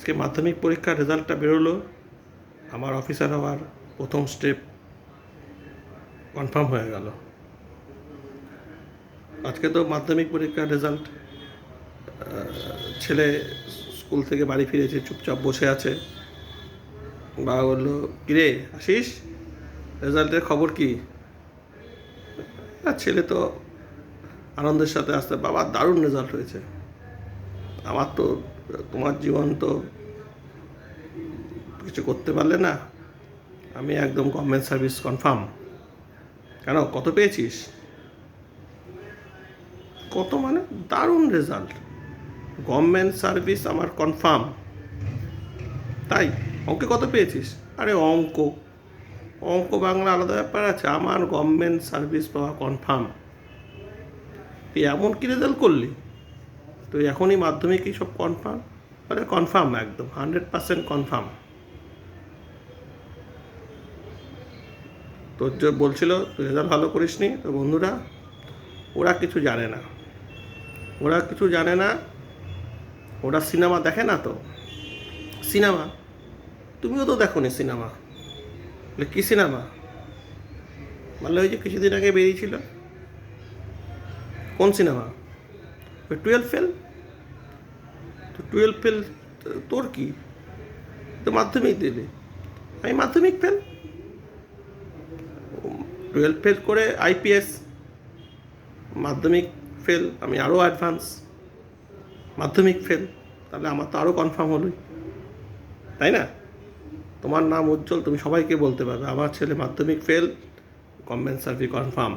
আজকে মাধ্যমিক পরীক্ষার রেজাল্টটা বেরোলো। আমার অফিসার হওয়ার প্রথম স্টেপ কনফার্ম হয়ে গেল। আজকে তো মাধ্যমিক পরীক্ষার রেজাল্ট। ছেলে স্কুল থেকে বাড়ি ফিরেছে, চুপচাপ বসে আছে। বাবা বললো, কিরে আসিস, রেজাল্টের খবর কি? আর ছেলে তো আনন্দের সাথে আসতে, বাবা দারুণ রেজাল্ট হয়েছে। আমার তো, তোমার জীবন তো কিছু করতে পারলে না, আমি একদম গভর্নমেন্ট সার্ভিস কনফার্ম। কেন, কত পেয়েছিস? কত মানে? দারুণ রেজাল্ট, গভর্নমেন্ট সার্ভিস আমার কনফার্ম। তাই অঙ্কে কত পেয়েছিস? আরে অঙ্ক অঙ্ক বাংলা আলাদা ব্যাপার আছে, আমার গভর্নমেন্ট সার্ভিস পাওয়া কনফার্ম। তুই এমন কি রেজাল্ট করলি? তুই এখনই মাধ্যমিক সব কনফার্ম? আরে কনফার্ম, একদম 100% কনফার্ম। তোর যে বলছিল তুই রেজাল্ট ভালো করিসনি, তো বন্ধুরা, ওরা কিছু জানে না, ওরা কিছু জানে না। ওরা সিনেমা দেখে না তো। সিনেমা, তুমিও তো দেখো নি সিনেমা। বলে কী সিনেমা? বললে ওই যে কিছুদিন আগে বেরিয়েছিল। কোন সিনেমা? ওই 12 ফেল। তো 12 ফেল তোর কি? তো মাধ্যমিক দিলি, আমি মাধ্যমিক ফেল। 12 ফেল করে আইপিএস, মাধ্যমিক ফেল, আমি আরও অ্যাডভান্স। মাধ্যমিক ফেল, তাহলে আমার তো আরও কনফার্ম হলোই, তাই না? তোমার নাম উজ্জ্বল, তুমি সবাইকে বলতে পারবে আমার ছেলে মাধ্যমিক ফেল, গভর্নমেন্ট সার্ভিস কনফার্ম।